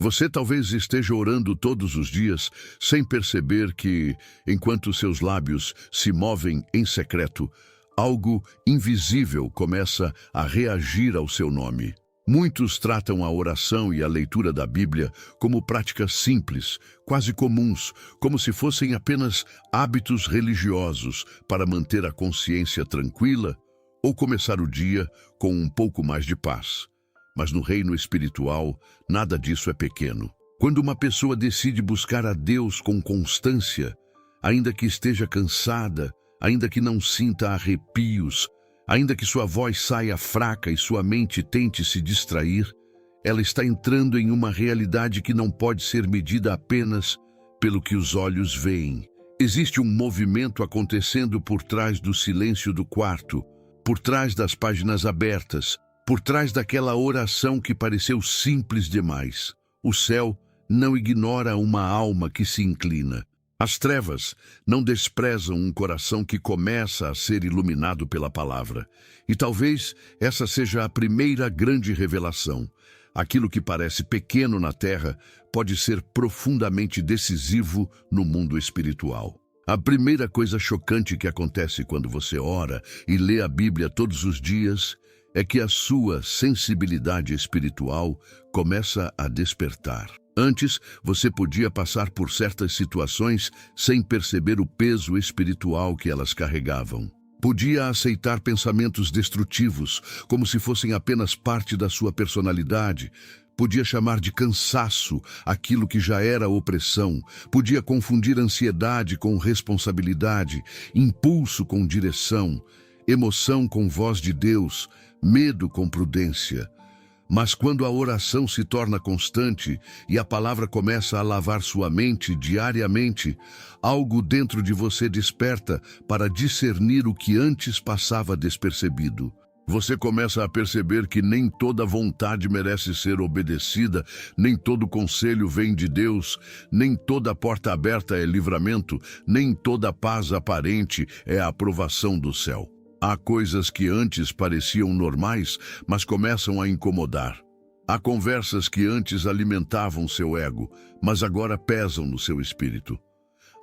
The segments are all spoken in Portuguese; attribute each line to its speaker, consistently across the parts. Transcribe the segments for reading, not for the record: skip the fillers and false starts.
Speaker 1: Você talvez esteja orando todos os dias sem perceber que, enquanto seus lábios se movem em secreto, algo invisível começa a reagir ao seu nome. Muitos tratam a oração e a leitura da Bíblia como práticas simples, quase comuns, como se fossem apenas hábitos religiosos para manter a consciência tranquila ou começar o dia com um pouco mais de paz. Mas no reino espiritual, nada disso é pequeno. Quando uma pessoa decide buscar a Deus com constância, ainda que esteja cansada, ainda que não sinta arrepios, ainda que sua voz saia fraca e sua mente tente se distrair, ela está entrando em uma realidade que não pode ser medida apenas pelo que os olhos veem. Existe um movimento acontecendo por trás do silêncio do quarto, por trás das páginas abertas, por trás daquela oração que pareceu simples demais. O céu não ignora uma alma que se inclina. As trevas não desprezam um coração que começa a ser iluminado pela palavra. E talvez essa seja a primeira grande revelação. Aquilo que parece pequeno na terra pode ser profundamente decisivo no mundo espiritual. A primeira coisa chocante que acontece quando você ora e lê a Bíblia todos os dias é que a sua sensibilidade espiritual começa a despertar. Antes, você podia passar por certas situações sem perceber o peso espiritual que elas carregavam. Podia aceitar pensamentos destrutivos, como se fossem apenas parte da sua personalidade. Podia chamar de cansaço aquilo que já era opressão. Podia confundir ansiedade com responsabilidade, impulso com direção, emoção com voz de Deus, medo com prudência. Mas quando a oração se torna constante e a palavra começa a lavar sua mente diariamente, algo dentro de você desperta para discernir o que antes passava despercebido. Você começa a perceber que nem toda vontade merece ser obedecida, nem todo conselho vem de Deus, nem toda porta aberta é livramento, nem toda paz aparente é a aprovação do céu. Há coisas que antes pareciam normais, mas começam a incomodar. Há conversas que antes alimentavam seu ego, mas agora pesam no seu espírito.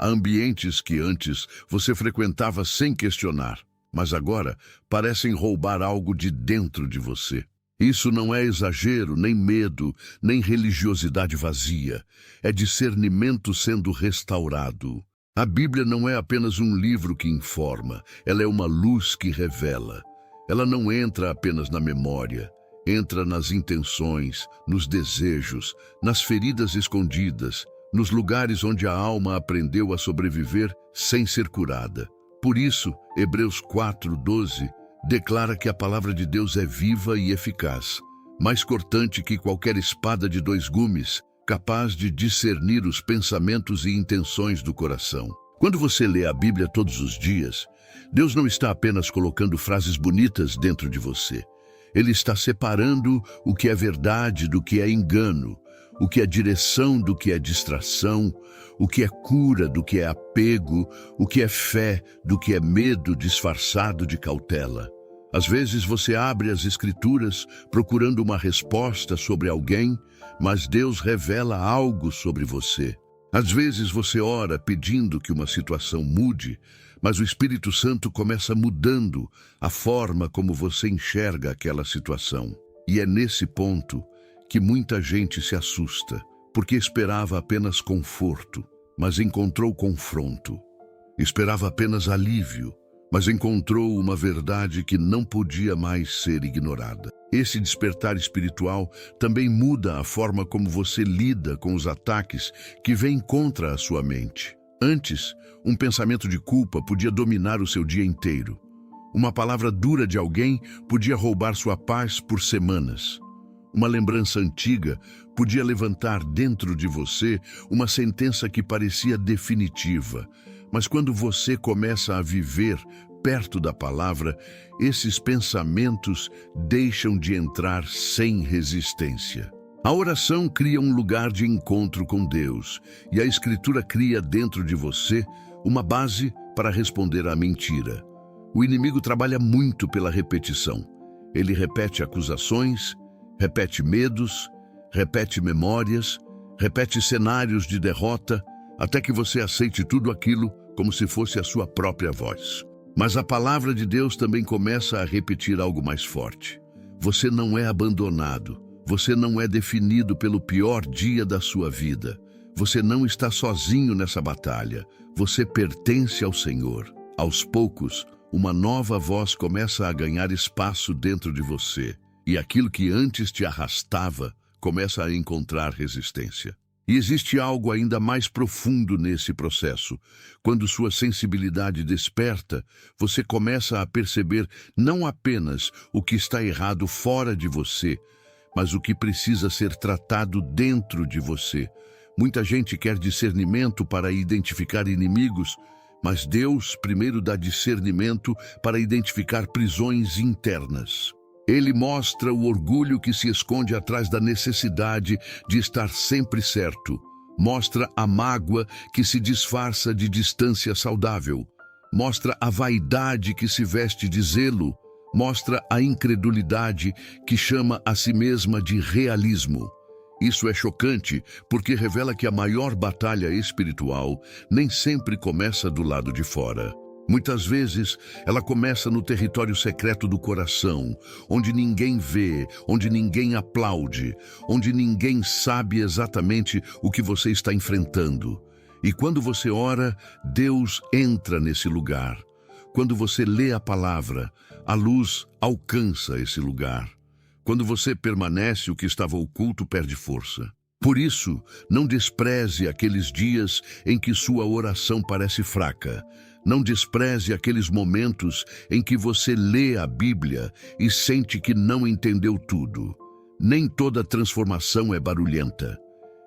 Speaker 1: Há ambientes que antes você frequentava sem questionar, mas agora parecem roubar algo de dentro de você. Isso não é exagero, nem medo, nem religiosidade vazia. É discernimento sendo restaurado. A Bíblia não é apenas um livro que informa, ela é uma luz que revela. Ela não entra apenas na memória, entra nas intenções, nos desejos, nas feridas escondidas, nos lugares onde a alma aprendeu a sobreviver sem ser curada. Por isso, Hebreus 4:12 declara que a palavra de Deus é viva e eficaz, mais cortante que qualquer espada de 2 gumes, capaz de discernir os pensamentos e intenções do coração. Quando você lê a Bíblia todos os dias, Deus não está apenas colocando frases bonitas dentro de você. Ele está separando o que é verdade do que é engano, o que é direção do que é distração, o que é cura do que é apego, o que é fé do que é medo disfarçado de cautela. Às vezes você abre as Escrituras procurando uma resposta sobre alguém, mas Deus revela algo sobre você. Às vezes você ora pedindo que uma situação mude, mas o Espírito Santo começa mudando a forma como você enxerga aquela situação. E é nesse ponto que muita gente se assusta, porque esperava apenas conforto, mas encontrou confronto. Esperava apenas alívio, mas encontrou uma verdade que não podia mais ser ignorada. Esse despertar espiritual também muda a forma como você lida com os ataques que vêm contra a sua mente. Antes, um pensamento de culpa podia dominar o seu dia inteiro. Uma palavra dura de alguém podia roubar sua paz por semanas. Uma lembrança antiga podia levantar dentro de você uma sentença que parecia definitiva. Mas quando você começa a viver perto da palavra, esses pensamentos deixam de entrar sem resistência. A oração cria um lugar de encontro com Deus, e a Escritura cria dentro de você uma base para responder à mentira. O inimigo trabalha muito pela repetição. Ele repete acusações, repete medos, repete memórias, repete cenários de derrota, até que você aceite tudo aquilo como se fosse a sua própria voz. Mas a palavra de Deus também começa a repetir algo mais forte. Você não é abandonado. Você não é definido pelo pior dia da sua vida. Você não está sozinho nessa batalha. Você pertence ao Senhor. Aos poucos, uma nova voz começa a ganhar espaço dentro de você. E aquilo que antes te arrastava começa a encontrar resistência. E existe algo ainda mais profundo nesse processo. Quando sua sensibilidade desperta, você começa a perceber não apenas o que está errado fora de você, mas o que precisa ser tratado dentro de você. Muita gente quer discernimento para identificar inimigos, mas Deus primeiro dá discernimento para identificar prisões internas. Ele mostra o orgulho que se esconde atrás da necessidade de estar sempre certo. Mostra a mágoa que se disfarça de distância saudável. Mostra a vaidade que se veste de zelo. Mostra a incredulidade que chama a si mesma de realismo. Isso é chocante porque revela que a maior batalha espiritual nem sempre começa do lado de fora. Muitas vezes, ela começa no território secreto do coração, onde ninguém vê, onde ninguém aplaude, onde ninguém sabe exatamente o que você está enfrentando. E quando você ora, Deus entra nesse lugar. Quando você lê a palavra, a luz alcança esse lugar. Quando você permanece, o que estava oculto perde força. Por isso, não despreze aqueles dias em que sua oração parece fraca. Não despreze aqueles momentos em que você lê a Bíblia e sente que não entendeu tudo. Nem toda transformação é barulhenta.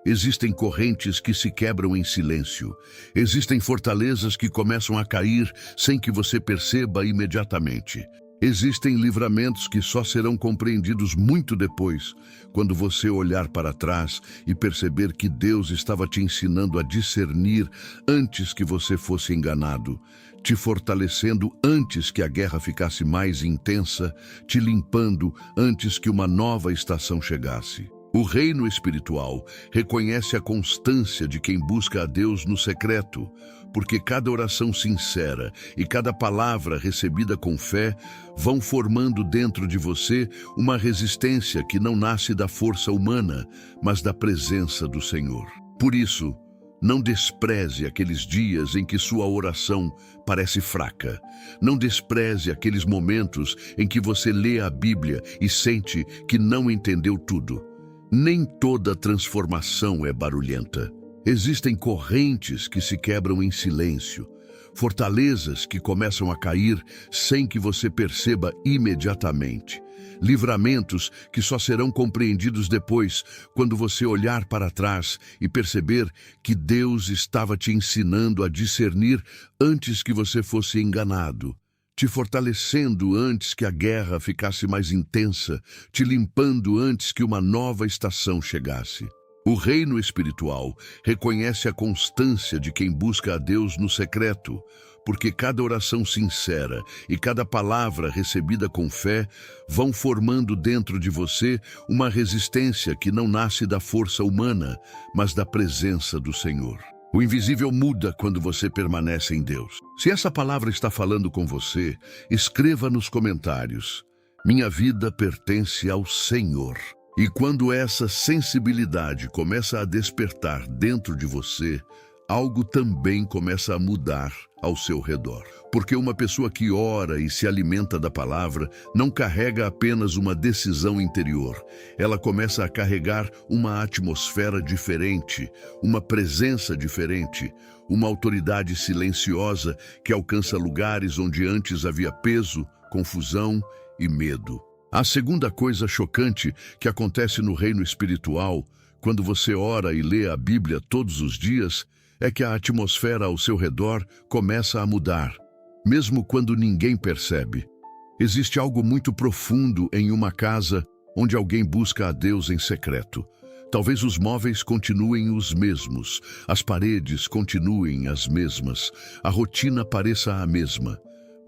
Speaker 1: Existem correntes que se quebram em silêncio. Existem fortalezas que começam a cair sem que você perceba imediatamente. Existem livramentos que só serão compreendidos muito depois, quando você olhar para trás e perceber que Deus estava te ensinando a discernir antes que você fosse enganado, te fortalecendo antes que a guerra ficasse mais intensa, te limpando antes que uma nova estação chegasse. O reino espiritual reconhece a constância de quem busca a Deus no secreto, porque cada oração sincera e cada palavra recebida com fé vão formando dentro de você uma resistência que não nasce da força humana, mas da presença do Senhor. Por isso, não despreze aqueles dias em que sua oração parece fraca. Não despreze aqueles momentos em que você lê a Bíblia e sente que não entendeu tudo. Nem toda transformação é barulhenta. Existem correntes que se quebram em silêncio, fortalezas que começam a cair sem que você perceba imediatamente, livramentos que só serão compreendidos depois, quando você olhar para trás e perceber que Deus estava te ensinando a discernir antes que você fosse enganado, te fortalecendo antes que a guerra ficasse mais intensa, te limpando antes que uma nova estação chegasse. O reino espiritual reconhece a constância de quem busca a Deus no secreto, porque cada oração sincera e cada palavra recebida com fé vão formando dentro de você uma resistência que não nasce da força humana, mas da presença do Senhor. O invisível muda quando você permanece em Deus. Se essa palavra está falando com você, escreva nos comentários: minha vida pertence ao Senhor. E quando essa sensibilidade começa a despertar dentro de você, algo também começa a mudar ao seu redor. Porque uma pessoa que ora e se alimenta da palavra não carrega apenas uma decisão interior. Ela começa a carregar uma atmosfera diferente, uma presença diferente, uma autoridade silenciosa que alcança lugares onde antes havia peso, confusão e medo. A segunda coisa chocante que acontece no reino espiritual, quando você ora e lê a Bíblia todos os dias, é que a atmosfera ao seu redor começa a mudar, mesmo quando ninguém percebe. Existe algo muito profundo em uma casa onde alguém busca a Deus em secreto. Talvez os móveis continuem os mesmos, as paredes continuem as mesmas, a rotina pareça a mesma,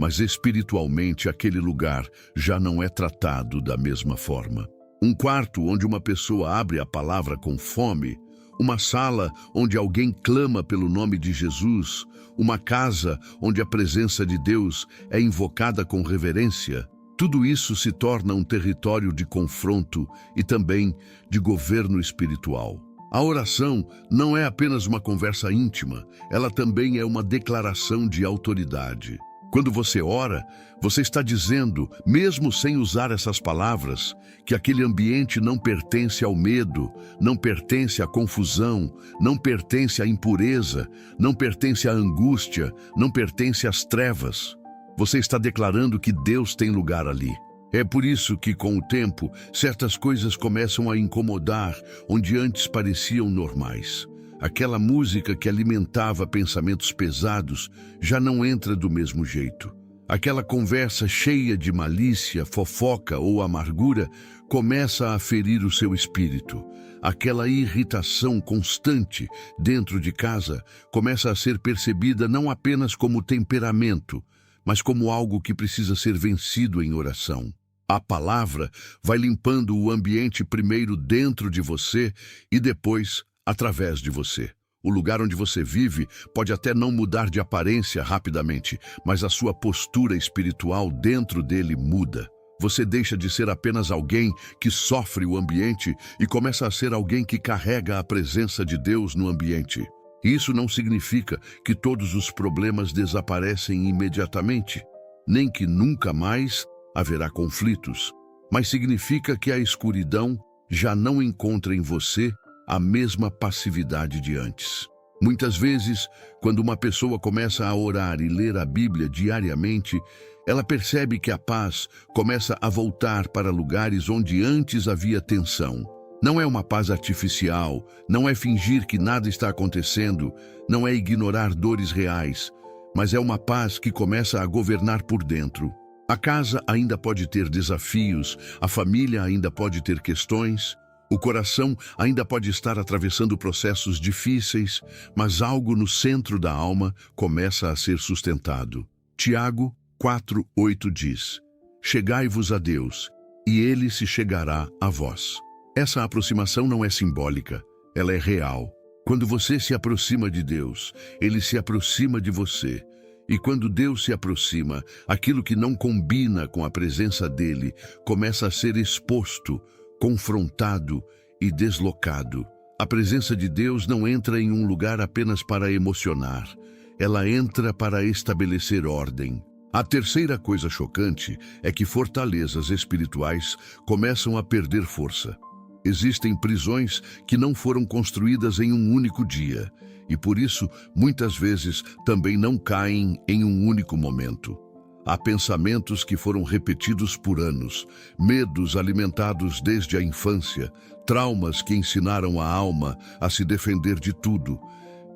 Speaker 1: mas espiritualmente aquele lugar já não é tratado da mesma forma. Um quarto onde uma pessoa abre a palavra com fome, uma sala onde alguém clama pelo nome de Jesus, uma casa onde a presença de Deus é invocada com reverência. Tudo isso se torna um território de confronto e também de governo espiritual. A oração não é apenas uma conversa íntima, ela também é uma declaração de autoridade. Quando você ora, você está dizendo, mesmo sem usar essas palavras, que aquele ambiente não pertence ao medo, não pertence à confusão, não pertence à impureza, não pertence à angústia, não pertence às trevas. Você está declarando que Deus tem lugar ali. É por isso que, com o tempo, certas coisas começam a incomodar onde antes pareciam normais. Aquela música que alimentava pensamentos pesados já não entra do mesmo jeito. Aquela conversa cheia de malícia, fofoca ou amargura começa a ferir o seu espírito. Aquela irritação constante dentro de casa começa a ser percebida não apenas como temperamento, mas como algo que precisa ser vencido em oração. A palavra vai limpando o ambiente primeiro dentro de você e depois através de você. O lugar onde você vive pode até não mudar de aparência rapidamente, mas a sua postura espiritual dentro dele muda. Você deixa de ser apenas alguém que sofre o ambiente e começa a ser alguém que carrega a presença de Deus no ambiente. Isso não significa que todos os problemas desaparecem imediatamente, nem que nunca mais haverá conflitos, mas significa que a escuridão já não encontra em você a mesma passividade de antes. Muitas vezes, quando uma pessoa começa a orar e ler a Bíblia diariamente, ela percebe que a paz começa a voltar para lugares onde antes havia tensão. Não é uma paz artificial, não é fingir que nada está acontecendo, não é ignorar dores reais, mas é uma paz que começa a governar por dentro. A casa ainda pode ter desafios, a família ainda pode ter questões, o coração ainda pode estar atravessando processos difíceis, mas algo no centro da alma começa a ser sustentado. Tiago 4:8 diz: Chegai-vos a Deus, e Ele se chegará a vós. Essa aproximação não é simbólica, ela é real. Quando você se aproxima de Deus, Ele se aproxima de você. E quando Deus se aproxima, aquilo que não combina com a presença dele começa a ser exposto, confrontado e deslocado. A presença de Deus não entra em um lugar apenas para emocionar, ela entra para estabelecer ordem. A terceira coisa chocante é que fortalezas espirituais começam a perder força. Existem prisões que não foram construídas em um único dia, e por isso, muitas vezes, também não caem em um único momento. Há pensamentos que foram repetidos por anos, medos alimentados desde a infância, traumas que ensinaram a alma a se defender de tudo,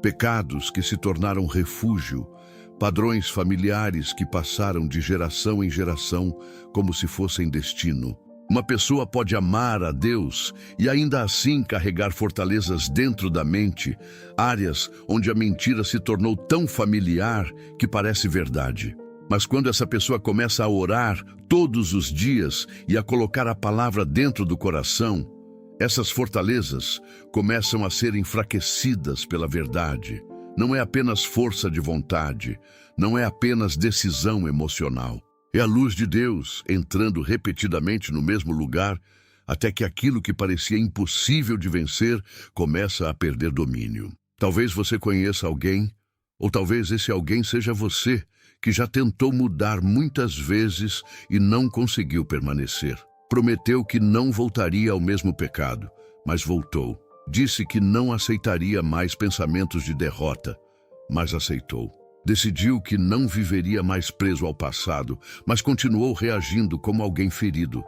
Speaker 1: pecados que se tornaram refúgio, padrões familiares que passaram de geração em geração como se fossem destino. Uma pessoa pode amar a Deus e ainda assim carregar fortalezas dentro da mente, áreas onde a mentira se tornou tão familiar que parece verdade. Mas quando essa pessoa começa a orar todos os dias e a colocar a palavra dentro do coração, essas fortalezas começam a ser enfraquecidas pela verdade. Não é apenas força de vontade, não é apenas decisão emocional. É a luz de Deus entrando repetidamente no mesmo lugar, até que aquilo que parecia impossível de vencer começa a perder domínio. Talvez você conheça alguém, ou talvez esse alguém seja você, que já tentou mudar muitas vezes e não conseguiu permanecer. Prometeu que não voltaria ao mesmo pecado, mas voltou. Disse que não aceitaria mais pensamentos de derrota, mas aceitou. Decidiu que não viveria mais preso ao passado, mas continuou reagindo como alguém ferido.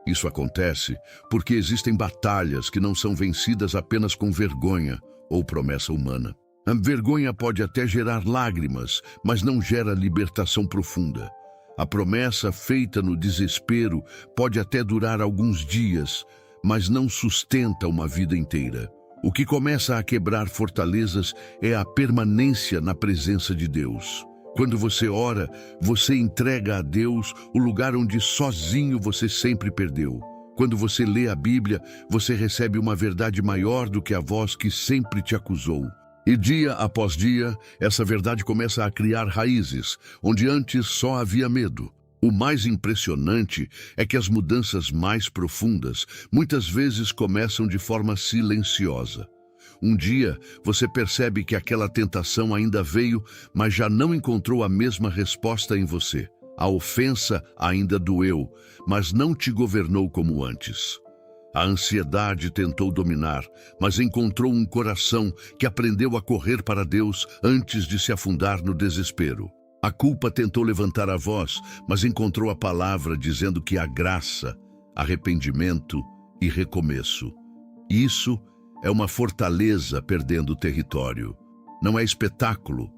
Speaker 1: Isso acontece porque existem batalhas que não são vencidas apenas com vergonha ou promessa humana. A vergonha pode até gerar lágrimas, mas não gera libertação profunda. A promessa feita no desespero pode até durar alguns dias, mas não sustenta uma vida inteira. O que começa a quebrar fortalezas é a permanência na presença de Deus. Quando você ora, você entrega a Deus o lugar onde sozinho você sempre perdeu. Quando você lê a Bíblia, você recebe uma verdade maior do que a voz que sempre te acusou. E dia após dia, essa verdade começa a criar raízes, onde antes só havia medo. O mais impressionante é que as mudanças mais profundas muitas vezes começam de forma silenciosa. Um dia, você percebe que aquela tentação ainda veio, mas já não encontrou a mesma resposta em você. A ofensa ainda doeu, mas não te governou como antes. A ansiedade tentou dominar, mas encontrou um coração que aprendeu a correr para Deus antes de se afundar no desespero. A culpa tentou levantar a voz, mas encontrou a palavra dizendo que há graça, arrependimento e recomeço. Isso é uma fortaleza perdendo território. Não é espetáculo,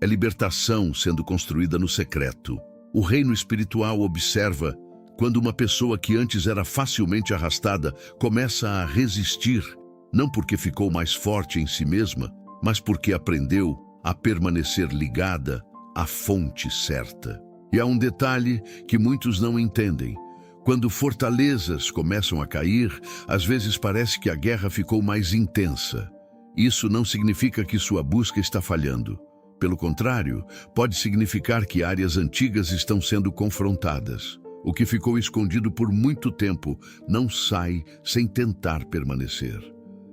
Speaker 1: é libertação sendo construída no secreto. O reino espiritual observa quando uma pessoa que antes era facilmente arrastada começa a resistir, não porque ficou mais forte em si mesma, mas porque aprendeu a permanecer ligada à fonte certa. E há um detalhe que muitos não entendem. Quando fortalezas começam a cair, às vezes parece que a guerra ficou mais intensa. Isso não significa que sua busca está falhando. Pelo contrário, pode significar que áreas antigas estão sendo confrontadas. O que ficou escondido por muito tempo não sai sem tentar permanecer.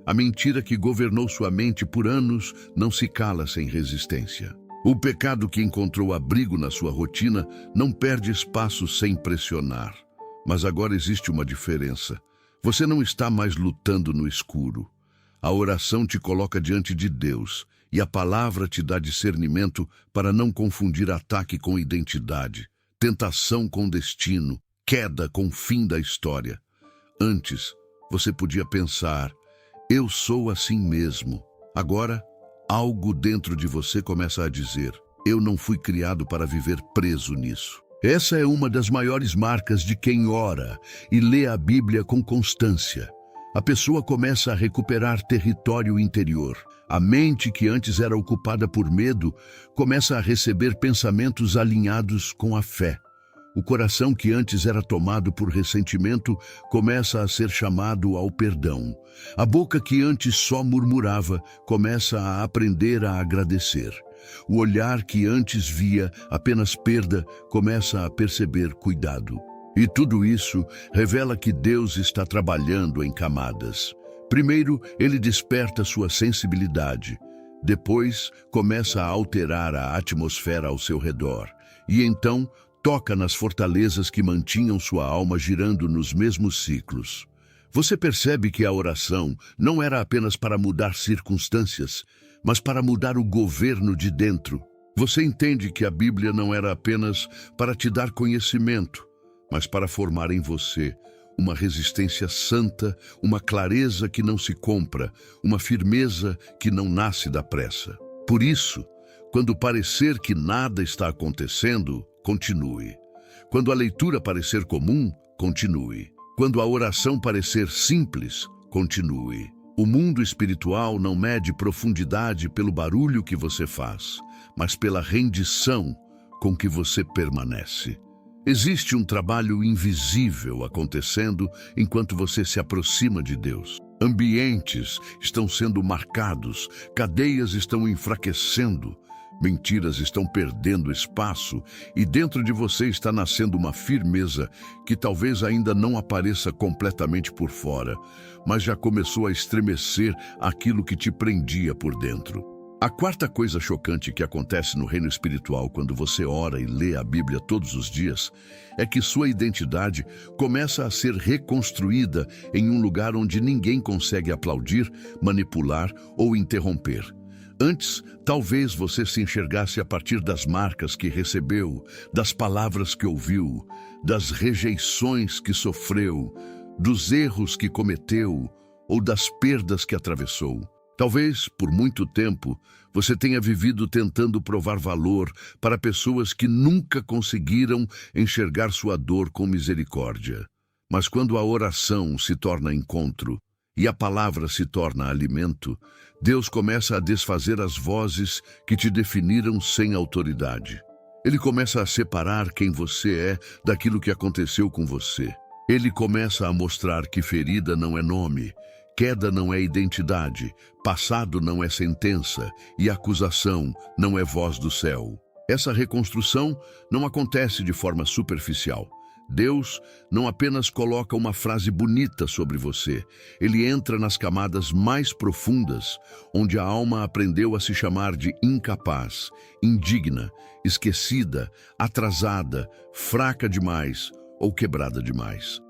Speaker 1: A mentira que governou sua mente por anos não se cala sem resistência. O pecado que encontrou abrigo na sua rotina não perde espaço sem pressionar. Mas agora existe uma diferença. Você não está mais lutando no escuro. A oração te coloca diante de Deus e a palavra te dá discernimento para não confundir ataque com identidade, tentação com destino, queda com fim da história. Antes, você podia pensar, eu sou assim mesmo. Agora, algo dentro de você começa a dizer, eu não fui criado para viver preso nisso. Essa é uma das maiores marcas de quem ora e lê a Bíblia com constância. A pessoa começa a recuperar território interior. A mente que antes era ocupada por medo começa a receber pensamentos alinhados com a fé. O coração que antes era tomado por ressentimento começa a ser chamado ao perdão. A boca que antes só murmurava começa a aprender a agradecer. O olhar que antes via apenas perda começa a perceber cuidado. E tudo isso revela que Deus está trabalhando em camadas. Primeiro, ele desperta sua sensibilidade. Depois, começa a alterar a atmosfera ao seu redor. E então, toca nas fortalezas que mantinham sua alma girando nos mesmos ciclos. Você percebe que a oração não era apenas para mudar circunstâncias, mas para mudar o governo de dentro. Você entende que a Bíblia não era apenas para te dar conhecimento, mas para formar em você uma resistência santa, uma clareza que não se compra, uma firmeza que não nasce da pressa. Por isso, quando parecer que nada está acontecendo, continue. Quando a leitura parecer comum, continue. Quando a oração parecer simples, continue. O mundo espiritual não mede profundidade pelo barulho que você faz, mas pela rendição com que você permanece. Existe um trabalho invisível acontecendo enquanto você se aproxima de Deus. Ambientes estão sendo marcados, cadeias estão enfraquecendo, mentiras estão perdendo espaço e dentro de você está nascendo uma firmeza que talvez ainda não apareça completamente por fora, mas já começou a estremecer aquilo que te prendia por dentro. A quarta coisa chocante que acontece no reino espiritual quando você ora e lê a Bíblia todos os dias é que sua identidade começa a ser reconstruída em um lugar onde ninguém consegue aplaudir, manipular ou interromper. Antes, talvez você se enxergasse a partir das marcas que recebeu, das palavras que ouviu, das rejeições que sofreu, dos erros que cometeu ou das perdas que atravessou. Talvez, por muito tempo, você tenha vivido tentando provar valor para pessoas que nunca conseguiram enxergar sua dor com misericórdia. Mas quando a oração se torna encontro e a palavra se torna alimento, Deus começa a desfazer as vozes que te definiram sem autoridade. Ele começa a separar quem você é daquilo que aconteceu com você. Ele começa a mostrar que ferida não é nome, queda não é identidade, passado não é sentença e acusação não é voz do céu. Essa reconstrução não acontece de forma superficial. Deus não apenas coloca uma frase bonita sobre você, ele entra nas camadas mais profundas, onde a alma aprendeu a se chamar de incapaz, indigna, esquecida, atrasada, fraca demais ou quebrada demais.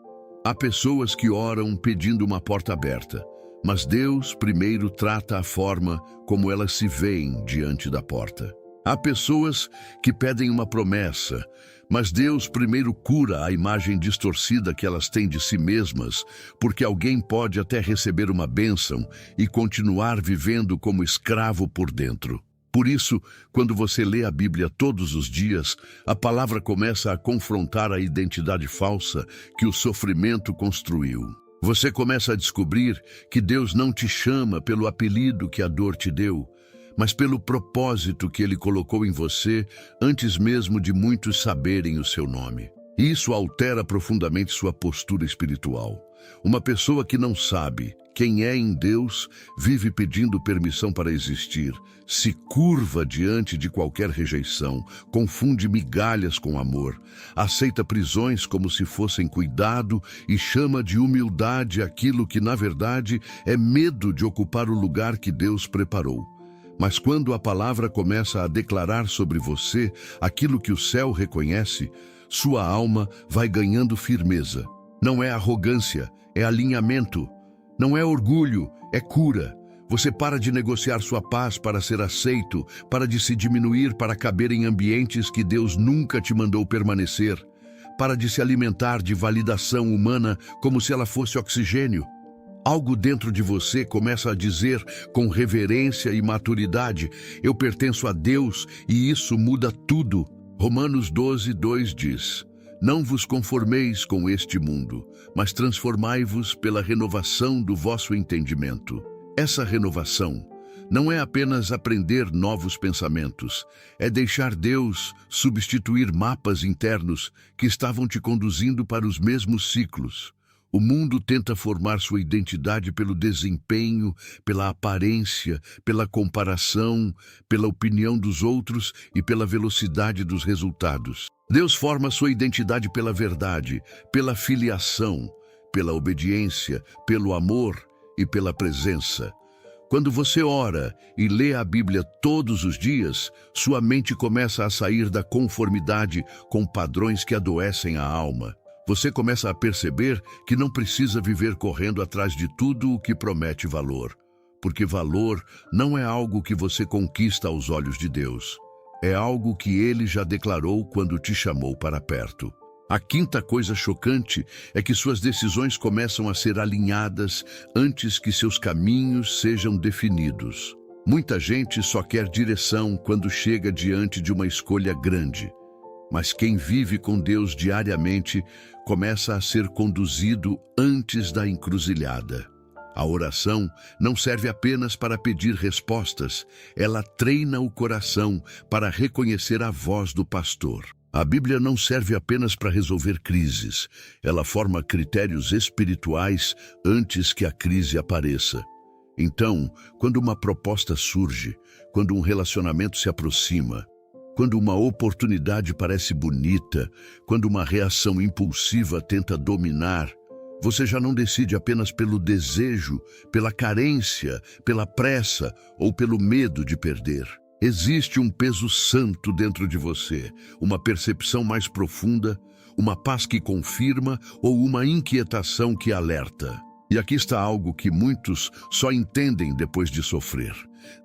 Speaker 1: Há pessoas que oram pedindo uma porta aberta, mas Deus primeiro trata a forma como elas se veem diante da porta. Há pessoas que pedem uma promessa, mas Deus primeiro cura a imagem distorcida que elas têm de si mesmas, porque alguém pode até receber uma bênção e continuar vivendo como escravo por dentro. Por isso, quando você lê a Bíblia todos os dias, a palavra começa a confrontar a identidade falsa que o sofrimento construiu. Você começa a descobrir que Deus não te chama pelo apelido que a dor te deu, mas pelo propósito que Ele colocou em você antes mesmo de muitos saberem o seu nome. Isso altera profundamente sua postura espiritual. Uma pessoa que não sabe quem é em Deus vive pedindo permissão para existir, se curva diante de qualquer rejeição, confunde migalhas com amor, aceita prisões como se fossem cuidado e chama de humildade aquilo que, na verdade, é medo de ocupar o lugar que Deus preparou. Mas quando a palavra começa a declarar sobre você aquilo que o céu reconhece, sua alma vai ganhando firmeza. Não é arrogância, é alinhamento. Não é orgulho, é cura. Você para de negociar sua paz para ser aceito, para de se diminuir para caber em ambientes que Deus nunca te mandou permanecer, para de se alimentar de validação humana como se ela fosse oxigênio. Algo dentro de você começa a dizer com reverência e maturidade: eu pertenço a Deus e isso muda tudo. Romanos 12:2 diz: não vos conformeis com este mundo, mas transformai-vos pela renovação do vosso entendimento. Essa renovação não é apenas aprender novos pensamentos, é deixar Deus substituir mapas internos que estavam te conduzindo para os mesmos ciclos. O mundo tenta formar sua identidade pelo desempenho, pela aparência, pela comparação, pela opinião dos outros e pela velocidade dos resultados. Deus forma sua identidade pela verdade, pela filiação, pela obediência, pelo amor e pela presença. Quando você ora e lê a Bíblia todos os dias, sua mente começa a sair da conformidade com padrões que adoecem a alma. Você começa a perceber que não precisa viver correndo atrás de tudo o que promete valor, porque valor não é algo que você conquista aos olhos de Deus. É algo que Ele já declarou quando te chamou para perto. A quinta coisa chocante é que suas decisões começam a ser alinhadas antes que seus caminhos sejam definidos. Muita gente só quer direção quando chega diante de uma escolha grande. Mas quem vive com Deus diariamente começa a ser conduzido antes da encruzilhada. A oração não serve apenas para pedir respostas, ela treina o coração para reconhecer a voz do pastor. A Bíblia não serve apenas para resolver crises, ela forma critérios espirituais antes que a crise apareça. Então, quando uma proposta surge, quando um relacionamento se aproxima, quando uma oportunidade parece bonita, quando uma reação impulsiva tenta dominar, você já não decide apenas pelo desejo, pela carência, pela pressa ou pelo medo de perder. Existe um peso santo dentro de você, uma percepção mais profunda, uma paz que confirma ou uma inquietação que alerta. E aqui está algo que muitos só entendem depois de sofrer.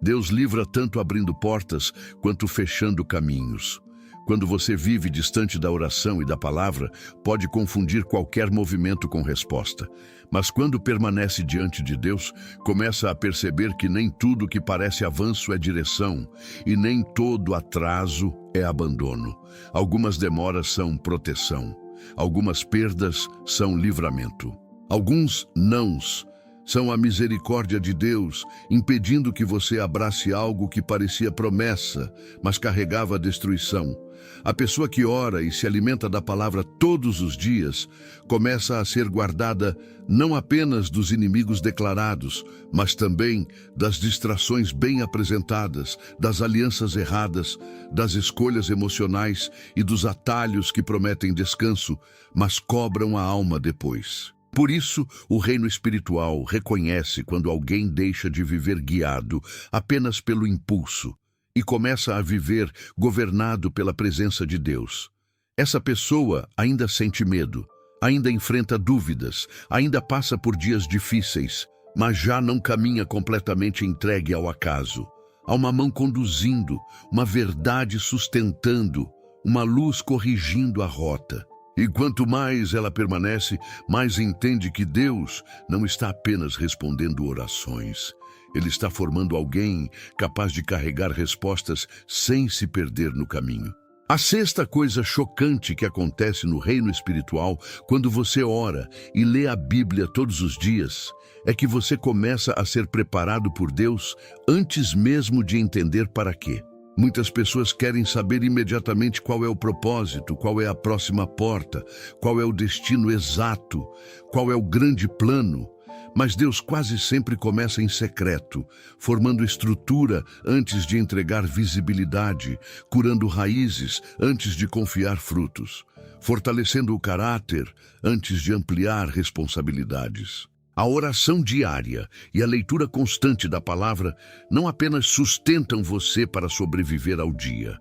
Speaker 1: Deus livra tanto abrindo portas quanto fechando caminhos. Quando você vive distante da oração e da palavra, pode confundir qualquer movimento com resposta. Mas quando permanece diante de Deus, começa a perceber que nem tudo que parece avanço é direção, e nem todo atraso é abandono. Algumas demoras são proteção, algumas perdas são livramento. Alguns nãos São a misericórdia de Deus, impedindo que você abrace algo que parecia promessa, mas carregava a destruição. A pessoa que ora e se alimenta da palavra todos os dias começa a ser guardada não apenas dos inimigos declarados, mas também das distrações bem apresentadas, das alianças erradas, das escolhas emocionais e dos atalhos que prometem descanso, mas cobram a alma depois. Por isso, o reino espiritual reconhece quando alguém deixa de viver guiado apenas pelo impulso e começa a viver governado pela presença de Deus. Essa pessoa ainda sente medo, ainda enfrenta dúvidas, ainda passa por dias difíceis, mas já não caminha completamente entregue ao acaso. Há uma mão conduzindo, uma verdade sustentando, uma luz corrigindo a rota. E quanto mais ela permanece, mais entende que Deus não está apenas respondendo orações. Ele está formando alguém capaz de carregar respostas sem se perder no caminho. A sexta coisa chocante que acontece no reino espiritual, quando você ora e lê a Bíblia todos os dias, é que você começa a ser preparado por Deus antes mesmo de entender para quê. Muitas pessoas querem saber imediatamente qual é o propósito, qual é a próxima porta, qual é o destino exato, qual é o grande plano. Mas Deus quase sempre começa em secreto, formando estrutura antes de entregar visibilidade, curando raízes antes de confiar frutos, fortalecendo o caráter antes de ampliar responsabilidades. A oração diária e a leitura constante da palavra não apenas sustentam você para sobreviver ao dia.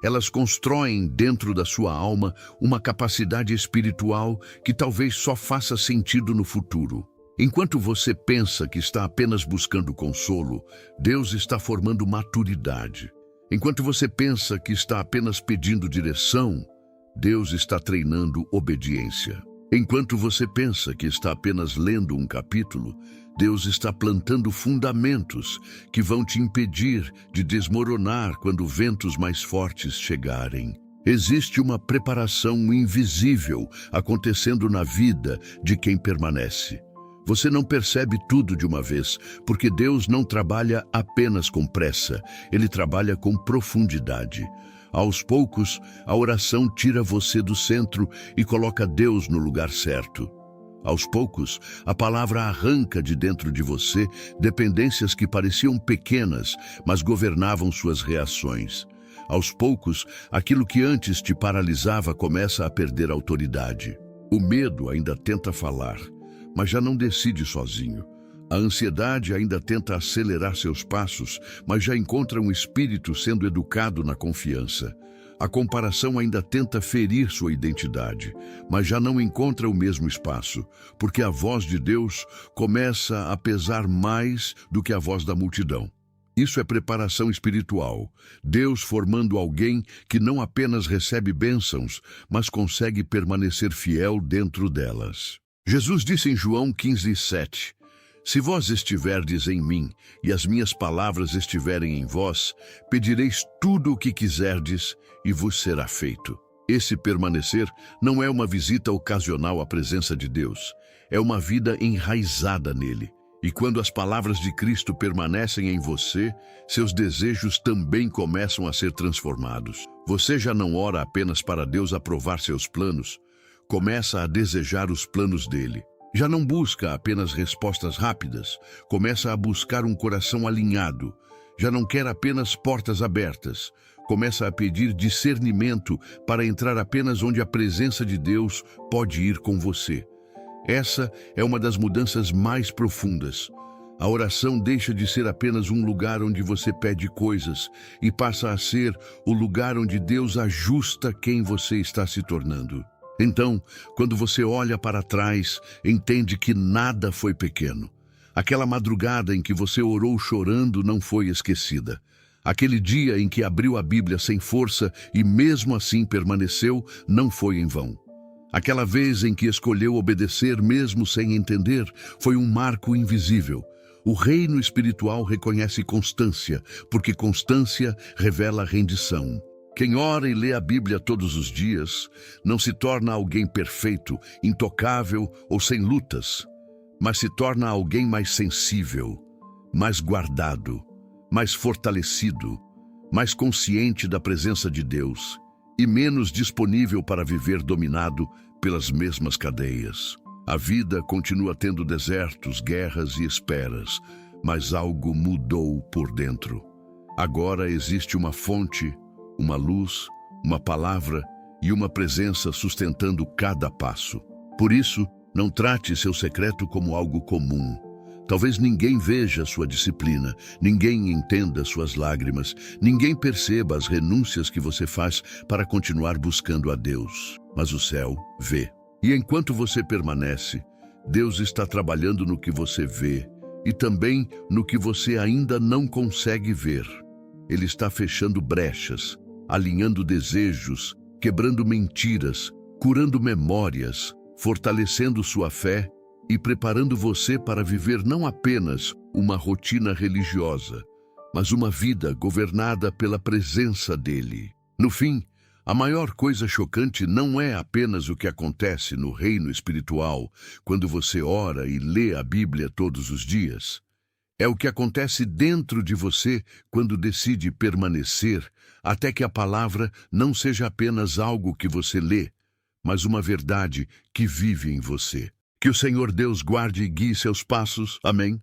Speaker 1: Elas constroem dentro da sua alma uma capacidade espiritual que talvez só faça sentido no futuro. Enquanto você pensa que está apenas buscando consolo, Deus está formando maturidade. Enquanto você pensa que está apenas pedindo direção, Deus está treinando obediência. Enquanto você pensa que está apenas lendo um capítulo, Deus está plantando fundamentos que vão te impedir de desmoronar quando ventos mais fortes chegarem. Existe uma preparação invisível acontecendo na vida de quem permanece. Você não percebe tudo de uma vez, porque Deus não trabalha apenas com pressa, Ele trabalha com profundidade. Aos poucos, a oração tira você do centro e coloca Deus no lugar certo. Aos poucos, a palavra arranca de dentro de você dependências que pareciam pequenas, mas governavam suas reações. Aos poucos, aquilo que antes te paralisava começa a perder autoridade. O medo ainda tenta falar, mas já não decide sozinho. A ansiedade ainda tenta acelerar seus passos, mas já encontra um espírito sendo educado na confiança. A comparação ainda tenta ferir sua identidade, mas já não encontra o mesmo espaço, porque a voz de Deus começa a pesar mais do que a voz da multidão. Isso é preparação espiritual, Deus formando alguém que não apenas recebe bênçãos, mas consegue permanecer fiel dentro delas. Jesus disse em João 15:7, Se vós estiverdes em mim, e as minhas palavras estiverem em vós, pedireis tudo o que quiserdes, e vos será feito. Esse permanecer não é uma visita ocasional à presença de Deus, é uma vida enraizada nele. E quando as palavras de Cristo permanecem em você, seus desejos também começam a ser transformados. Você já não ora apenas para Deus aprovar seus planos, começa a desejar os planos dele. Já não busca apenas respostas rápidas, começa a buscar um coração alinhado. Já não quer apenas portas abertas, começa a pedir discernimento para entrar apenas onde a presença de Deus pode ir com você. Essa é uma das mudanças mais profundas. A oração deixa de ser apenas um lugar onde você pede coisas e passa a ser o lugar onde Deus ajusta quem você está se tornando. Então, quando você olha para trás, entende que nada foi pequeno. Aquela madrugada em que você orou chorando não foi esquecida. Aquele dia em que abriu a Bíblia sem força e mesmo assim permaneceu, não foi em vão. Aquela vez em que escolheu obedecer mesmo sem entender, foi um marco invisível. O reino espiritual reconhece constância, porque constância revela rendição. Quem ora e lê a Bíblia todos os dias não se torna alguém perfeito, intocável ou sem lutas, mas se torna alguém mais sensível, mais guardado, mais fortalecido, mais consciente da presença de Deus e menos disponível para viver dominado pelas mesmas cadeias. A vida continua tendo desertos, guerras e esperas, mas algo mudou por dentro. Agora existe uma fonte, uma luz, uma palavra e uma presença sustentando cada passo. Por isso, não trate seu secreto como algo comum. Talvez ninguém veja sua disciplina, ninguém entenda suas lágrimas, ninguém perceba as renúncias que você faz para continuar buscando a Deus. Mas o céu vê. E enquanto você permanece, Deus está trabalhando no que você vê e também no que você ainda não consegue ver. Ele está fechando brechas, alinhando desejos, quebrando mentiras, curando memórias, fortalecendo sua fé e preparando você para viver não apenas uma rotina religiosa, mas uma vida governada pela presença dele. No fim, a maior coisa chocante não é apenas o que acontece no reino espiritual quando você ora e lê a Bíblia todos os dias. É o que acontece dentro de você quando decide permanecer até que a palavra não seja apenas algo que você lê, mas uma verdade que vive em você. Que o Senhor Deus guarde e guie seus passos. Amém.